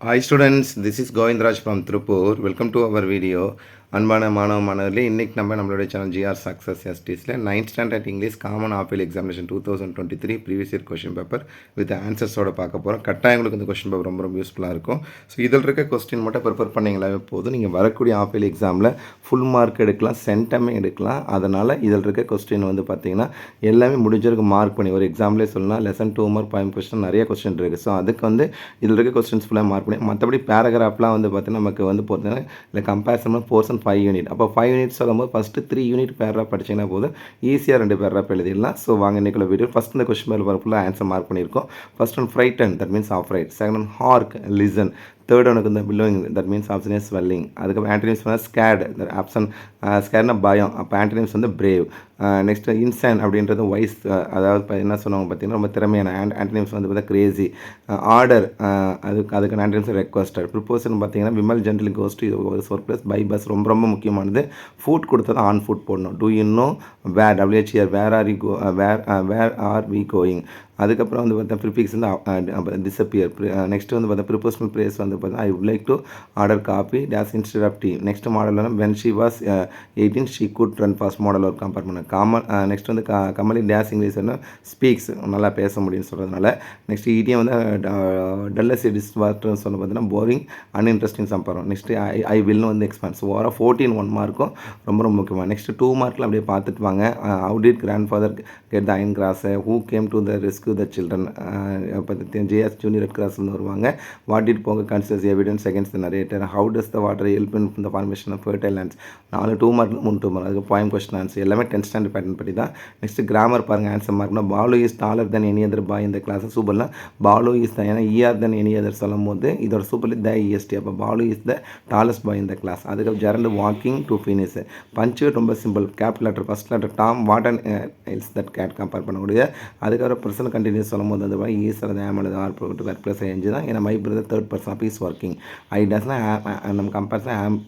Hi students, this is Govindraj from Tripur. Welcome to our video. அன்பான மாணவ மாணவர்களே, இன்றைக்கி நம்மளுடைய சேனல் ஜிஆர் சக்ஸஸ் எஸ்டிஸில் 9th ஸ்டாண்டர்ட் இங்கிலீஷ் காமன் ஆஃபீல் examination 2023 previous year question paper with ஆன்சர்ஸோட பார்க்க போகிறோம். கட்டாயம் உங்களுக்கு இந்த கொஷின் பேப்பர் ரொம்ப யூஸ்ஃபுல்லாக இருக்கும். ஸோ இதில் இருக்க கொஸ்டின் மட்டும் ப்ரிப்பேர் பண்ணிங்களாவே போதும். நீங்கள் வரக்கூடிய ஆஃபீல் எக்ஸாமில் ஃபுல் மார்க் எடுக்கலாம், சென்டமே எடுக்கலாம். அதனால் இதில் இருக்க கொஸ்டின் வந்து பார்த்திங்கன்னா எல்லாமே முடிஞ்சிருக்கு மார்க் பண்ணி ஒரு எக்ஸாம்லேயே சொல்லலாம். லெசன் 2 மார்க் பாயிண்ட் கொஸ்டின் நிறைய கொஸ்டின் இருக்குது. ஸோ அதுக்கு வந்து இதில் இருக்க கொஸ்டின்ஸ் ஃபுல்லாக மார்க் பண்ணி மற்றபடி பேராகிராஃப்லாம் வந்து பார்த்திங்கன்னா நமக்கு வந்து பார்த்தீங்கன்னா இல்லை கம்பேரிசன் போர்ஷன் 5 யூனிட். அப்போ 5 யூனிட் சொல்லும்போது ஃபஸ்ட்டு 3 யூனிட் பேராக படிச்சிங்கன்னா போதும், ஈஸியாக 2 பேராக எழுதிடலாம். ஸோ வாங்க இன்றைக்குள்ள வீடியோ. ஃபஸ்ட் இந்த கொஸ்டின் பேர் ஃபுல்லாக ஆன்சர் மார்க் பண்ணியிருக்கோம். First one frighten, that means afraid. Second one hark, listen. Third ஒனுக்கு இந்த billowing, that means option is swelling. அதுக்கப்புறம் ஆன்டனிம்ஸ் வந்து ஸ்கேட், ஆப்ஷன் ஸ்கேட்னா பயம், அப்போ ஆன்டனிம்ஸ் வந்து பிரேவ். நெக்ஸ்ட் இன்சான் அப்படின்றது வைஸ், அதாவது என்ன சொன்னவங்க பார்த்தீங்கன்னா ரொம்ப திறமையான. ஆன்டனிம்ஸ் வந்து பார்த்தா கிரேசி. ஆர்டர், அதுக்கு ஆன்டனிம்ஸ் ரெக்வஸ்டட். ப்ரிப்போசன் பார்த்தீங்கன்னா Vimal generally goes to work place by bus, ரொம்ப ரொம்ப முக்கியமானது. ஃபுட் கொடுத்தா ஆன் ஃபுட் போடணும். Do you know where, W H R, where are you go, where are we going. அதுக்கப்புறம் வந்து பார்த்தா ப்ரிஃபிக்ஸ் வந்து டிஸப்பியர். நெக்ஸ்ட் வந்து பார்த்தா ப்ரிப்போசனல் ப்ரேஸ் வந்து பார்த்தா I would like to order coffee dash instead of tea. Next modal வந்து when she was 18 she could run fast modal ஒரு கம்பேர் பண்ண. நெக்ஸ்ட் வந்து கமலி டேஸ் இங்கிலீஷ் வந்து ஸ்பீக்ஸ், நல்லா பேச முடியும்னு சொல்கிறதுனால. நெக்ஸ்ட் இடியம் வந்து டல்லஸ் டிஸ்வார்ட்னு சொல்ல பார்த்தீங்கன்னா போரிங் அன்இன்ட்ரெஸ்டிங் சம்பரம். நெக்ஸ்ட் ஐ வில்னு வந்து எக்ஸ்பான்ஸ். ஓவராக 14 1 மார்க்கும் ரொம்ப ரொம்ப முக்கியமாக. நெக்ஸ்ட் 2 மார்க்கில் அப்படியே பார்த்துட்டு வாங்க. How did grandfather get the iron cross, who came to the rescue the children, JS junior red கிராஸ்லேருந்து வருவாங்க. What did Bongo considers evidence against the narrator, how does the water help in the formation of fertile lands. 4 2 மார்க்கில் 3 2 mark. அதுக்கு point question answer எல்லாமே 10th standard pattern படி தான். Next grammar பாருங்கள். Answer மார்க்னா Balu is taller than any other boy இந்த class. சூப்பர்லாம் Balu is the, ஏன்னா இஆர் தென் எனி அதர் சொல்லும் போது இதோட சூப்பர்லி த இஎஸ்டி. அப்போ Balu is the tallest boy இந்த கிளாஸ். அதுக்கப்புறம் gerund walking to finish. Punctuate ரொம்ப simple. Capital letter first letter Tom, what and else that gate compare பண்ணக்கூடிய. அதுக்கப்புறம் பர்சனல் கண்டினியூஸ் சொல்லும் போது வந்து ஈஸ் அல்லது ஆம் அல்லது ஆர் போட்டு ஒர்க் ப்ளஸ் எஞ்சி தான். ஏன்னா my brother third person of is working. I டஸ்னா நம்ம கம்பேரிசன் ஆம்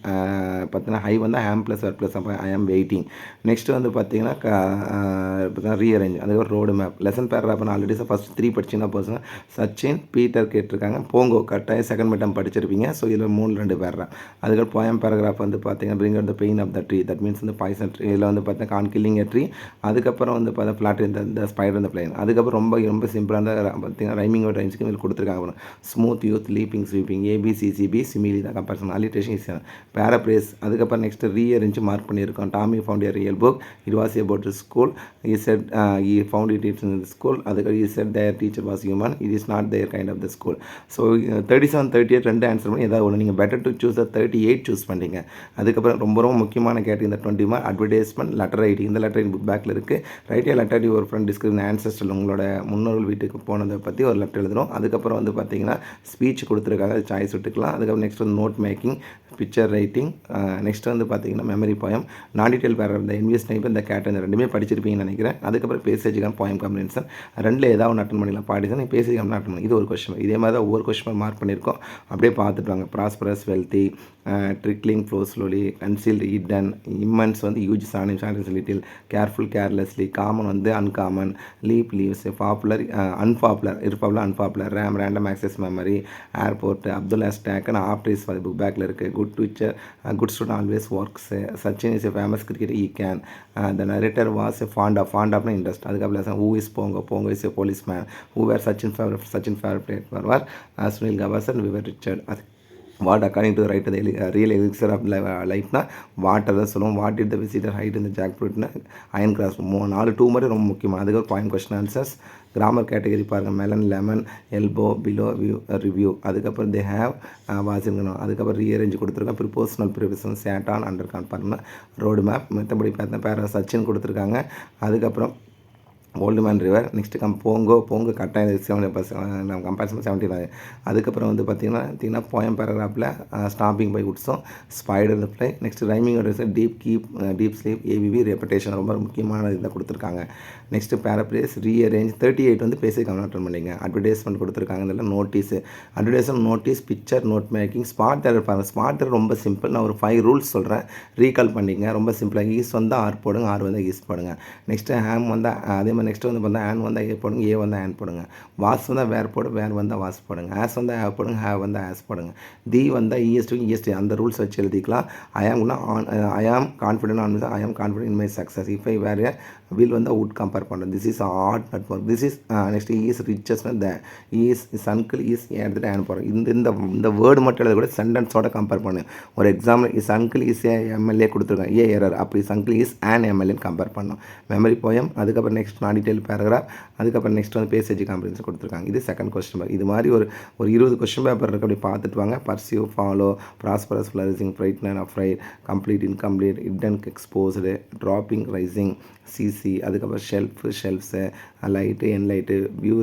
பார்த்தீங்கன்னா ஹை வந்து ஆம் ப்ளஸ் ஒர்க் ப்ளஸ் அப்போ ஐ ஆம் வெயிட்டிங். நெக்ஸ்ட் வந்து பார்த்தீங்கன்னா ரீஅரேஞ்ச். அதுக்கப்புறம் road map. Lesson paragraph already first 3 படிச்சிங்கன்னா போச்சுன்னா சச்சின் பீட்டர் கேட்டிருக்காங்க. போங்கோ கட்டாயம் செகண்ட் மிட்டம் படிச்சிருப்பீங்க. ஸோ இதில் 3 பேராகிராஃப். அதுக்கப்புறம் போயம் பேராகிராஃப் வந்து பார்த்தீங்கன்னா bring out the pain of the tree, that means வந்து பாய்சன் ட்ரீ. இதில் வந்து பார்த்தீங்கன்னா கான் கில்லிங் எ ட்ரீ. அதுக்கப்புறம் வந்து பார்த்தா ஃப்ளாட் இந்த ஸ்பைடர் இந்த பிளைன். அதுக்கப்புறம் ரொம்ப ரொம்ப சிம்பிளான பார்த்தீங்கன்னா ரைமிங் ரைம்ஸ்க்கு இதில் கொடுத்துருக்காங்க. Smooth youth, leaping sweeping, A B C C B simile தான் கம்பேரிசன். அலிட்டேஷன் ஈஸியான. பேராப்ரேஸ். அதுக்கப்புறம் நெக்ஸ்ட் ரீஅரேஞ்ச் மார்க் பண்ணியிருக்கோம். Tommy found a real book, it was about school, he said he found it it's in the school. அதுக்கப்புறம் he said their teacher was human, it is not their kind of the school. So 37 38 2 answer பண்ணி ஏதாவது ஒன்று. நீங்கள் better to choose the 38 choose பண்ணிங்க. அதுக்கப்புறம் ரொம்ப ரொம்ப முக்கியமான கேட்டு இந்த 20 மார்க் அட்வர்டைஸ்மெண்ட் லெட்டர் ரைட்டிங். இந்த லெட்டர் புக் பேக்கில் இருக்குது. ரைட்டே லெட்டர் ஒரு ஃப்ரெண்ட் டிஸ்கிரிப்ஷன் ஆன்சஸ்டர் உங்களோட முன்னோர்கள் வீட்டுக்கு போனதை பற்றி ஒரு லெட்டர் எழுதுகிறோம். அதுக்கப்புறம் வந்து பார்த்தீங்கன்னா ஸ்பீச் கொடுத்துருக்காங்க, அது சாய்ஸ் விட்டுக்கலாம். அதுக்கப்புறம் நெக்ஸ்ட் வந்து note making, picture writing. Next வந்து பார்த்தீங்கன்னா மெமரி போயம், நான் டீட்டெயில் பேர இந்த என்விஎஸ் டைப் இந்த கேட் இந்த 2மே படிச்சிருப்பீங்கன்னு நினைக்கிறேன். அதுக்கப்புறம் பேசேஜுக்கான போயம் காம்பினேஷன் 2ல் ஏதாவது ஒன்று அட்டன் பண்ணிடலாம். பாடிதான் நீங்கள் பேசேஜ் அட்டன் பண்ணி இது ஒரு கொஸ்டின். இதே மாதிரி தான் ஒவ்வொரு கொஸ்டின் மார்க் பண்ணியிருக்கோம். அப்படியே பார்த்துட்டு வாங்க. Prosperous, wealthy, trickling flow slowly, concealed hidden, immense வந்து யூஜ் சானிம் சானிஸ் லிட்டில், கேர்ஃபுல் கேர்லெஸ்லி, காமன் வந்து uncommon, leap leaves, popular unpopular, இருப்பாப்புலர் unpopular, RAM random access memory, airport, Abdul ஹஸ்டாக் அண்ட் ஆப்டேஸ் புக் பேக்கில் இருக்குது. Good teacher, good student always works, Sachin is a famous cricket he can, the narrator was a fond ஆஃப்னா interest. அதுக்கப்புறம் who is Bongo, Bongo is a policeman, who where Sachin favourite வருவார் Sunil Gavaskar, Viv Richard. அது what according to right the real elixir of லைஃப்னா water தான் சொல்லுவோம். What it the visitor hide இந்த jack ஃப்ரூட்னா iron cross. 4 2 மாதிரி ரொம்ப முக்கியமாக. அதுக்கு point question answers. Grammar category பாருங்கள். Melon, lemon, elbow, pillow, review. அதுக்கப்புறம் தே ஹேவ் வாசிக்கணும். அதுக்கப்புறம் ரீஅரேஞ்ச் கொடுத்துருக்கேன். ப்ரிப்போசனல் ப்ரிவிஷன், சேட்டான், அண்டர்கான் பாருங்கள். Road map. மற்றபடி பார்த்தா பேரா சச்சின் கொடுத்துருக்காங்க. அதுக்கப்புறம் ஓல்டு மேன் ரிவர். நெக்ஸ்ட்டு போங்கோ கட்டாயம் 70 நம்ம கம்பேரிசன் 79. அதுக்கப்புறம் வந்து பார்த்திங்கன்னா போயம் பேராகிராஃபில் ஸ்டாம்பிங் பை உட்ஸும், spider fly. Next rhyming deep sleep, A B B repetition ரொம்ப முக்கியமான இதை கொடுத்துருக்காங்க. Next பேராப்ரேஸ், rearrange. 38 வந்து பேசி கன்வெர்ட் பண்ணிங்க. அட்வர்டைஸ்மெண்ட் கொடுத்துருக்காங்க. இதில் notice, advertisement, notice, picture, note making. Smart தேர் பாருங்கள். ஸ்மார்ட் தேர் ரொம்ப சிம்பிள். நான் ஒரு 5 ரூல்ஸ் சொல்கிறேன், ரீகால் பண்ணிங்க. ரொம்ப சிம்பிளாக ஈஸ் வந்து ஆர் போடுங்க, ஆர் வந்து ஈஸ் போடுங்க. நெக்ஸ்ட்டு ஹேம் வந்து அதே மாதிரி நெக்ஸ்ட் வந்து பார்த்தா ஆன் வந்தால் ஏ போடுங்க, ஏ வந்தால் ஆன் போடுங்க. வாஸ் வந்தால் வேர் போடு, வேர் வந்தால் வாஸ் போடுங்க. ஆஸ் வந்தால் ஹேவ் போடுங்க, ஹேவ் வந்தால் ஆஸ் போடுங்க. தி வந்தால் இஎஸ்டி அந்த ரூல்ஸ் வச்சு எழுதிக்கலாம். ஐ am confident on I am confident in my success. If I were will வந்து வுட் கம்பேர் பண்ணுறோம். This is ad network. This is next is richest the is uncle is எடுத்துகிட்டு on போகிறோம். இந்த word மட்டும் எழுத கூட சென்டென்ஸோட கம்பேர் பண்ணு. ஒரு example is uncle is a MLA கொடுத்துருக்காங்க, ஏ எரர். அப்போ இஸ் அங்கிள் இஸ் ஆன் எம்எல்ஏன்னு கம்பேர் பண்ணோம். மெமரி போயம், அதுக்கப்புறம் நெக்ஸ்ட் நான் டீட்டெயில் பேராகிராஃப், அதுக்கப்புறம் நெக்ஸ்ட் வந்து பேசேஜ் காம்ப்ரிஹென்ஷன் கொடுத்துருக்காங்க. இது செகண்ட் கொஸ்டின் பேப்பர். இது மாதிரி ஒரு 20 கொஸ்டின் பேப்பர் இருக்குது. அப்படி பார்த்துட்டு வாங்க. Pursue, follow, prosperous, flourishing, frighten, afraid, complete, incomplete, hidden, exposed, dropping, rising, சிசி, அதுக்கப்புறம் ஷெல்ஃப்ஸு, லைட்டு, என்லைட்டு,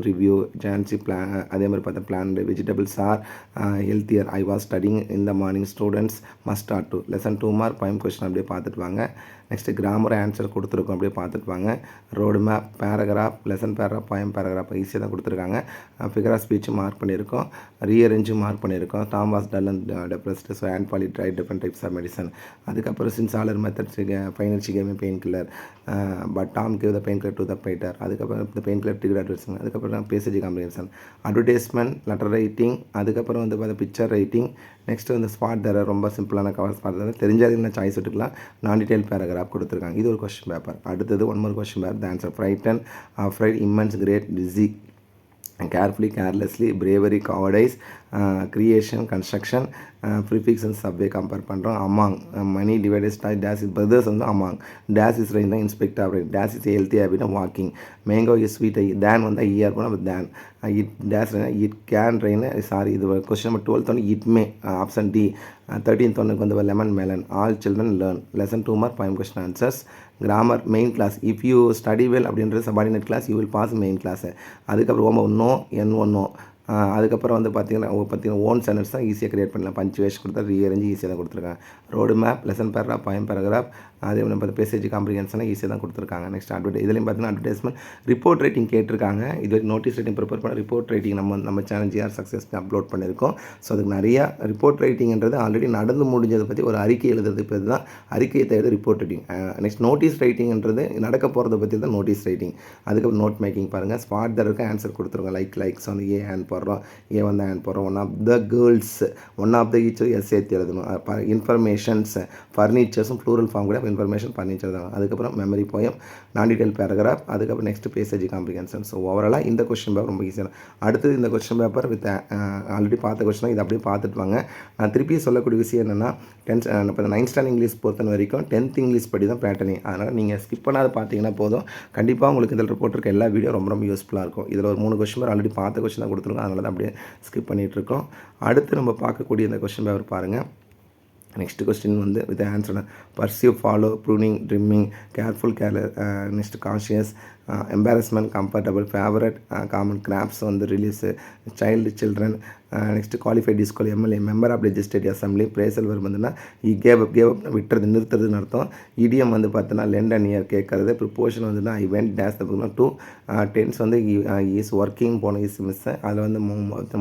ரிவ்யூ, ஜான்சி பிளான், அதே மாதிரி பார்த்தா planned, vegetables are healthier, I was studying இந்த morning, students must are do. Lesson 2 mark பயம் question அப்படியே பார்த்துட்டு வாங்க. நெக்ஸ்ட்டு கிராமர் ஆன்சர் கொடுத்துருக்கோம், அப்படியே பார்த்துட்டு வாங்க. Road map, paragraph, lesson paragraph, பயம் பேராகிராஃப் ஈஸியாக தான் கொடுத்துருக்காங்க. ஃபிகர் ஆஃப் ஸ்பீச் மார்க் பண்ணியிருக்கோம், ரீஅரேஞ்சும் மார்க் பண்ணியிருக்கோம். Tom was dull and depressed, so aunt Polly tried different types of medicine. அதுக்கப்புறம் since all her method final came painkiller, but Tom give the painkiller to the fighter. அதுக்கப்புறம் இந்த painkiller டிகர் advertisement. அதுக்கப்புறம் passage comprehension, advertisement, letter writing, அதுக்கப்புறம் வந்து பார்த்தா picture writing. Next வந்து spot தர, ரொம்ப சிம்பிளான கவர் ஸ்பாட் தர, தெரிஞ்சால் என்ன சாய்ஸ் விட்டுக்கலாம். நான் டீட்டெயில் பேராகிராஃப் கொடுத்துருக்காங்க. இது ஒரு கொஸ்டின் பேப்பர். அடுத்தது one more question paper. The answer frighten, afraid, immense, great, டிஸி, carefully, carelessly, bravery, cowardice, creation, construction, prefix and subway compare பண்ணுறோம். among, money divided by dash is brothers வந்து among, dash is right, inspector of right, dash is healthy habit of walking, mango is sweet, dan வந்து year போனால் dan, it dash it can rain, sorry இது question number 12 வந்து it may, option D. 13th ஒன்றுக்கு வந்து lemon melon, all children learn. lesson 2 mark poem question answers. Grammar main clause, if you study well அப்படின்றது subordinate clause, you will pass main clause. அதுக்கப்புறம் no N1 no. அதுக்கப்புறம் வந்து பார்த்தீங்கன்னா own sentence தான் ஈஸியாக create பண்ணலாம். பஞ்சுவேஷன் கொடுத்தா rearrange ஈஸியாக தான் கொடுத்துருக்காங்க. ரோடு மேப், லெசன் பேராகிராஃப், பயம் பேராகிராஃப், அதே மாதிரி பார்த்து பேசேஜ் காம்ப்ரிஹென்ஷனாக ஈஸியாக தான் கொடுத்துருக்காங்க. நெக்ஸ்ட் இதுலேயும் பார்த்தீங்கன்னா அட்வர்டைஸ்மெண்ட், ரிப்போர்ட் ரைட்டிங் கேட்டிருக்காங்க. இது வரைக்கும் நோட்டீஸ் ரைட்டிங் ப்ரிப்பேர் பண்ண ரிப்போர்ட் ரைட்டிங் நம்ம சேனல் ஜிஆர் சக்ஸஸ் அப்லோட் பண்ணியிருக்கோம். ஸோ அதுக்கு நிறையா ரிப்போர்ட் ரைட்டிங்கிறது ஆல்ரெடி நடந்து முடிஞ்சதை பற்றி ஒரு அறிக்கை எழுதுறது இப்போ இதுதான் அறிக்கையை தேவை ரிப்போர்ட் ரைட்டிங். நெக்ஸ்ட் நோட்டீஸ் ரைட்டிங்கிறது நடக்க போகிறத பற்றி தான் நோட்டீஸ் ரைட்டிங். அதுக்கப்புறம் நோட் மேக்கிங் பாருங்கள். ஸ்பாட் தருக்கு ஆன்சர் கொடுத்துருக்கோம். லைக்ஸ் வந்து ஏ ஹேண்ட் போடுறோம், ஏ வந்து ஹேண்ட் போடுறோம். One of the girls, one of the ஈச்சர் எஸ் சேர்த்து எழுதணும். இன்ஃபர்மேஷன்ஸ், ஃபர்னிச்சர்ஸும் ப்ளூரல் ஃபார்ம் கூட இன்ஃபர்மேஷன் ஃபர்னிச்சர் தான். அதுக்கப்புறம் memory poem, non detail paragraph, அதுக்கப்புறம் நெக்ஸ்ட் பேசேஜ் காம்ப்ரிஹென்ஷன். ஸோ ஓவராலாக இந்த கொஸ்டின் பேப்பர் ரொம்ப ஈஸியாக. அடுத்தது இந்த கொஸ்டின் பேப்பர் வித் ஆல்ரெடி பார்த்த கொஸ்டின் இதை அப்படியே பார்த்துட்டு வாங்க. நான் திருப்பி சொல்லக்கூடிய விஷயம் என்னென்னா, 9th ஸ்டாண்டர்ட் இங்கிலீஷ் பொறுத்த வரைக்கும் 10th இங்கிலீஷ் படி தான் பேட்டர்னே. அதனால் நீங்கள் ஸ்கிப் பண்ணாத பார்த்தீங்கன்னா போதும். கண்டிப்பாக உங்களுக்கு இதில் ரிப்போர்ட் இருக்க எல்லா வீடியோ ரொம்ப யூஸ்ஃபுல்லாக இருக்கும். இதில் ஒரு 3 கொஸ்டின் ஆல்ரெடி பார்த்த கொஸ்டின் தான் கொடுத்துருக்கோம். அதனால தான் அப்படியே ஸ்கிப் பண்ணிகிட்ருக்கோம். அடுத்து நம்ம பார்க்கக்கூடிய இந்த கொஸ்டின் பேப்பர் பாருங்கள். நெக்ஸ்ட் கொஸ்டின் வந்து with answer, pursue, follow, pruning, trimming, careful, next conscious, embarrassment, comfortable, favourite, common, crops வந்து ரிலீஸு, சில்ட்ரன், நெக்ஸ்ட்டு குவாலிஃபைட் டிஸ்கோல், MLA, member of legislative assembly, பிரேசல் வரும் வந்துன்னா கேவ் அப் விட்டுறது நிறுத்துறதுன்னு அர்த்தம். இடியம் வந்து பார்த்தோன்னா லெண்ட் அண்ட் இயர் கேட்கறது. ப்ரிப்போஷன் வந்துன்னா I went dash the too. Tense வந்து இஸ் ஒர்க்கிங் போன இஸ் மிஸ். அதில் வந்து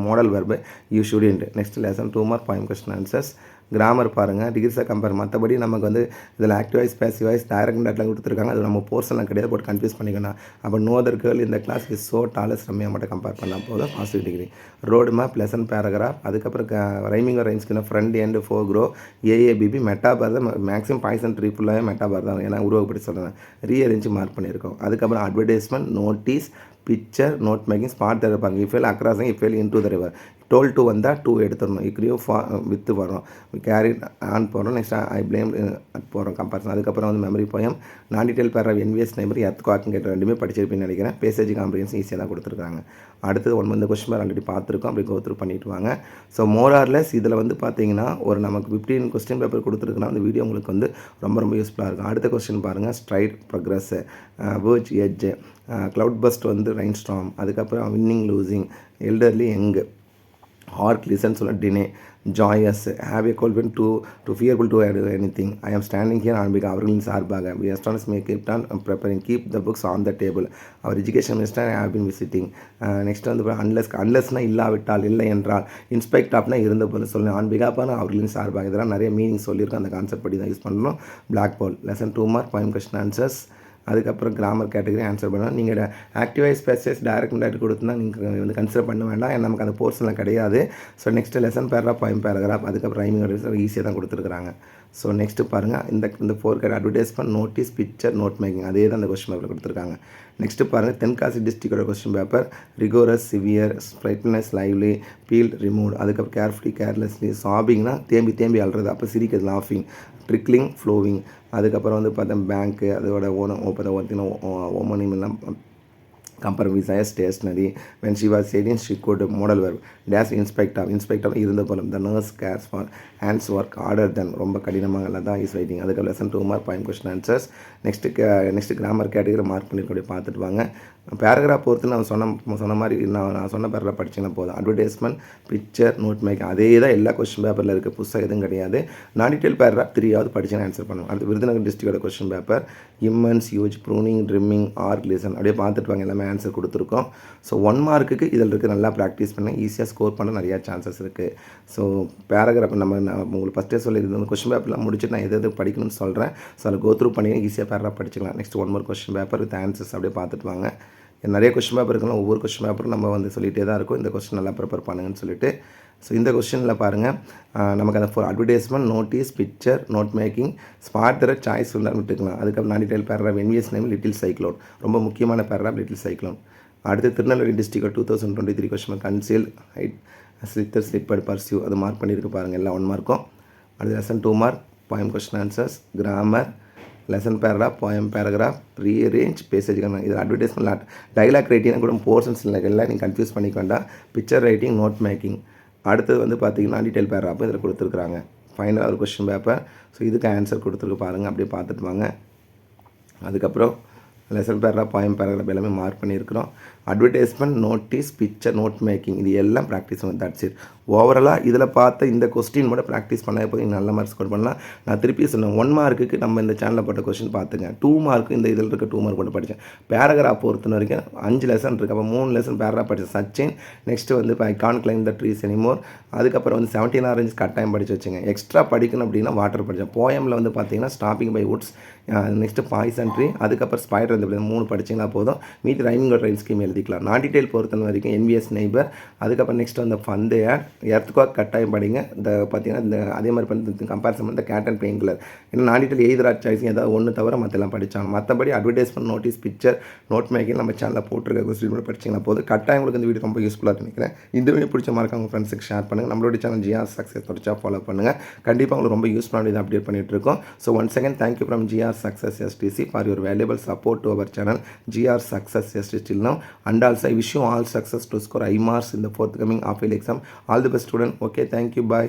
modal verb you shouldn't. Next lesson 2 mark point question answers. Grammar பாருங்கள், டிகிரிஸை கம்பேர். மற்றபடி நமக்கு வந்து இதில் active voice, passive voice, direct டேட்லாம் கொடுத்துருக்காங்க. அது நம்ம போர்ஷன்லாம் கிடையாது, போட்டு கன்ஃபியூஸ் பண்ணிக்கணும். அப்போ நோ அதர் கேர்ள் இந்த class is so tallest Ramya மட்டும் கம்பேர் பண்ணால் போதும். Positive degree. Road map, lesson paragraph, அதுக்கப்புறம் ரைமிங் ரைம்ஸ்க்கு friend end, four crow, A A B B, metaphor தான் மேக்ஸிமம் பாய்சன் ட்ரீ ஃபுல்லாகவே மெட்டாபார் தான். ஏன்னா உருவப்படி சொல்கிறேன். ரீஅரேஞ்சு மார்க் பண்ணியிருக்கோம். அதுக்கப்புறம் advertisement, notice, picture, note making, spot தருப்பாங்க. இஃபேல் அக்ராஸிங், இஃபேல் இன்டூ த ரிவர். டோல் டூ வந்தால் 2 எடுத்துடணும். இக்ரியோ வித்து வரும். கேரி ஆன் போடுறோம். நெக்ஸ்ட் ஐ பிளேம் போகிறோம் கம்பேரிசன். அதுக்கப்புறம் வந்து memory poem, non detail para, N V S neighbour, earth quaking கேட்ட ரெண்டுமே படிச்சிருப்பேன்னு நினைக்கிறேன். பேசேஜ் காம்ப்ரிஹென்ஷன் ஈஸியாக தான் கொடுத்துருக்காங்க. அடுத்தது இந்த கொஸ்டின் பேர் ஆல்ரெடி பார்த்துருக்கோம். அப்படி கோத்ரூ பண்ணிட்டு வாங்க. ஸோ மோரார்லெஸ் இதில் வந்து பார்த்தீங்கன்னா ஒரு நமக்கு 15 கொஸ்டின் பேப்பர் கொடுத்துருக்குன்னா அந்த வீடியோ உங்களுக்கு வந்து ரொம்ப யூஸ்ஃபுல்லாக இருக்கும். அடுத்த கொஸ்டின் பாருங்கள். Straight progress, verge edge, cloud burst வந்து ரைன் ஸ்டார்ம், அதுக்கப்புறம் winning losing, elderly young, hark listen சொல்ல டினே, ஜாயஸ், ஹாவ் ஏ கோல்வென் to fearful to anything, I am standing here on because அவர்களின் சார்பாக, வி அஸ்டானஸ் may keep on preparing, keep the books on the table, our education minister I have been visiting. Next வந்து அன்லெஸ்னால் இல்லாவிட்டால், இல்லை என்றால், inspect Apna இருந்த போது சொல்லணும், ஆன் பிகாப்பான அவர்களின் சார்பாக. இதெல்லாம் நிறைய மீனிங் சொல்லியிருக்கோம். அந்த கான்செப்ட் படி தான் யூஸ் பண்ணணும். Black pole. Lesson 2 mark point question answers. அதுக்கப்புறம் கிராமர் கேட்டகரி ஆன்சர் பண்ணணும். நீங்கள் ஆக்டிவைஸ் ஸ்பெஷஸ் டைரக்ட் இன்டைரக்ட் கொடுத்துனா நீங்கள் வந்து கன்சிடர் பண்ண வேண்டாம், ஏன்னா நமக்கு அந்த போர்ஷனில் கிடையாது. So next lesson paragraph, poem paragraph, அதுக்கப்புறம் ரைமிங் ஈஸியாக தான் கொடுத்துருக்குறாங்க. ஸோ நெக்ஸ்ட்டு பாருங்கள், இந்த 4 கேட் advertisement, notice, picture, note making அதே தான் அந்த கொஸ்டின் பேப்பரில் கொடுத்துருக்காங்க. நெக்ஸ்ட்டு பாருங்கள், தென்காசி டிஸ்ட்ரிக்டோட question paper rigorous, severe, sprightliness, lively, peel, remove, அதுக்கப்புறம் கேர்ஃபுல்லி, கேர்லெஸ்லி, சாபிங்னா தேம்பி அழுறது, அப்போ சிரிக்கிறது லாஃபிங், ட்ரிக்லிங், ஃப்ளோவிங், அதுக்கப்புறம் வந்து பார்த்தா பேங்க்கு அதோட ஓமனிமெல்லாம் கம்பேர் விசாய ஸ்டேஷ்னரி, வென் ஷி வாஸ் சேடிங் she could modal verb, dash inspector இருந்த போலும், the nurse cares for hands work order then, ரொம்ப கடினமாக தான் இஸ் ரைட்டிங். அதுக்கு lesson 2 mark point question answers. Next grammar category mark பண்ணியிருக்க அப்படியே பார்த்துட்டு வாங்க. பேராகிராஃப் பொறுத்து நான் சொன்ன மாதிரி நான் சொன்ன பேராகிராஃப் படிச்சிங்கன்னா போதும். அட்வர்டைஸ்மெண்ட், பிக்சர், நோட் மேக்கிங் அதே தான் எல்லா கொஸ்டின் பேப்பரில் இருக்குது, புதுசாக எதுவும் கிடையாது. நான் டீட்டெயில் பேராகிராஃப் 3 படிச்சுன்னு ஆன்சர் பண்ணுவேன். அடுத்து விருதுநகர் டிஸ்ட்ரிக்டோட question paper immense, huge, pruning, trimming, hark, listen அப்படியே பார்த்துட்டு வாங்க, எல்லாமே ஆன்சர் கொடுத்துருக்கோம். ஸோ 1 மார்க்குக்கு இதில் இருக்குது, நல்லா ப்ராக்டிஸ் பண்ணி ஈஸியாக ஸ்கோர் பண்ண நிறையா சான்சஸ் இருக்குது. ஸோ பேராகிராஃப் நான் உங்களுக்கு ஃபஸ்ட்டே சொல்லியிருந்தேன், கொஸ்டின் பேப்பர்லாம் முடிச்சுட்டு நான் எது படிக்கணும்னு சொல்கிறேன். ஸோ அதை கோ த்ரூ பண்ணி ஈஸியாக பேராகிராஃப் படிச்சுக்கலாம். Next 1 more question paper with answers அப்படியே பார்த்துட்டு வாங்க. நிறைய கொஸ்டின் பேப்பர் இருக்கலாம், ஒவ்வொரு கொஸ்டின் பேப்பரும் நம்ம வந்து சொல்லிகிட்டே தான் இருக்கும், இந்த கொஸ்டின் நல்லா ப்ரிப்பேர் பண்ணுங்கன்னு சொல்லிட்டு. ஸோ இந்த கொஸ்டினில் பாருங்கள், நமக்கு அந்த advertisement, notice, picture, note making, spot தர சாய்ஸ் விட்டுக்கலாம். அதுக்கப்புறம் நான் detail paragraph, NVS name little cyclone, ரொம்ப முக்கியமான பேராகிராஃப் லிட்டில் சைக்ளோன். அடுத்து Tirunelveli district 2023 question conceal, hide, slipped, pursue அது மார்க் பண்ணியிருக்கு பாருங்கள், எல்லாம் 1 மார்க்கும். அடுத்து lesson 2 mark poem question answers, grammar, lesson paragraph, poem paragraph, rearrange, passage. இது அட்வர்டைஸ்மெண்ட் டைலாக் ரைட்டிங் கூட போர்ஷன்ஸ் எல்லாம் நீங்கள் கன்ஃபியூஸ் பண்ணிக்க வேண்டாம். Picture writing, note making. அடுத்தது வந்து பார்த்தீங்கன்னா டீட்டெயில் பேராகிராஃப் இதில் கொடுத்துருக்குறாங்க. ஃபைனலாக ஒரு கொஸ்டின் பேப்பர். ஸோ இதுக்கு ஆன்சர் கொடுத்துருக்கு பாருங்கள், அப்படியே பார்த்துட்டு வாங்க. அதுக்கப்புறம் லெசன் பேராகிராஃப், போயம் பேராகிராஃப் எல்லாமே மார்க் பண்ணியிருக்கிறோம். Advertisement, notice, picture, note making இது எல்லாம் ப்ராக்டிஸ் பண்ணி தட்ஸ் இட். ஓவராலாக இதில் பார்த்த இந்த கொஸ்டின் மட்டும் ப்ராக்டிஸ் பண்ணால் போய் நல்ல மார்க் ஸ்கோர் பண்ணலாம். நான் திருப்பி சொன்னேன், 1 மார்க்குக்கு நம்ம இந்த சேனலில் போட்ட கொஸ்டின் பார்த்துங்க. 2 மார்க்கு இந்த இதில் இருக்க 2 மார்க் மட்டும் படித்தேன். பேராகிராஃப் பொறுத்த வரைக்கும் 5 லெசன் இருக்குது, அப்போ 3 லெசன் பேராகிராஃப் படித்தேன். சச்சின், நெக்ஸ்ட்டு வந்து I can climb the trees anymore, அதுக்கப்புறம் வந்து 17 ஆரஞ்சு கட்டாயம் படித்து வச்சுங்க. எக்ஸ்ட்ரா படிக்கணும் அப்படின்னா வாட்டர் படித்தேன். போயமில் வந்து பார்த்தீங்கன்னா stopping by woods, next poison tree, அதுக்கப்புறம் ஸ்பைடர், இந்த 3 படிச்சிங்கன்னா போதும். மீதி ரைமிங் ரைம் ஸ்கீம் எழுதிக்கலாம். நான் டீட்டெயில் பொறுத்த வரைக்கும் என்விஎஸ் நெய்பர், அதுக்கப்புறம் நெக்ஸ்ட் வந்து ஃபந்து ஆட், எர்த்குவாக் கட்டாயம் படிங்க. இந்த பார்த்தீங்கன்னா இந்த அதே மாதிரி பண்ணி கம்பேரிசன் பண்ணி கேட் அண்ட் பெயின் கில்லர். ஏன்னா நான் டீட்டெயில் எய்தரா சாய்ஸிங் ஏதாவது ஒன்று தவிர மற்றெல்லாம் படித்தாங்க. மற்றபடி advertisement, notice, picture, note making நம்ம சேனலில் போட்டிருக்க கொஸ்டின் படிச்சிங்கன்னா போதும். கட்டாயம் உங்களுக்கு இந்த வீடியோ ரொம்ப யூஸ்ஃபுல்லாக நினைக்கிறேன். இந்த வீடியோ பிடிச்ச மாதிரி உங்கள் ஃப்ரெண்ட்ஸுக்கு ஷேர் பண்ணுங்கள். நம்மளோட சேனல் ஜிஆர் சக்ஸஸ் தொடச்சா ஃபாலோ பண்ணுங்கள். கண்டிப்பாக உங்களுக்கு ரொம்ப யூஸ்ஃபுல்லான இதை அப்டேட் பண்ணிட்டு இருக்கோம். So once again thank you from GR success STC for your valuable support to our channel GR Success STC till now, and also I wish you all success to score high marks in the forthcoming half-yearly exam. All the best student. Okay, thank you, bye.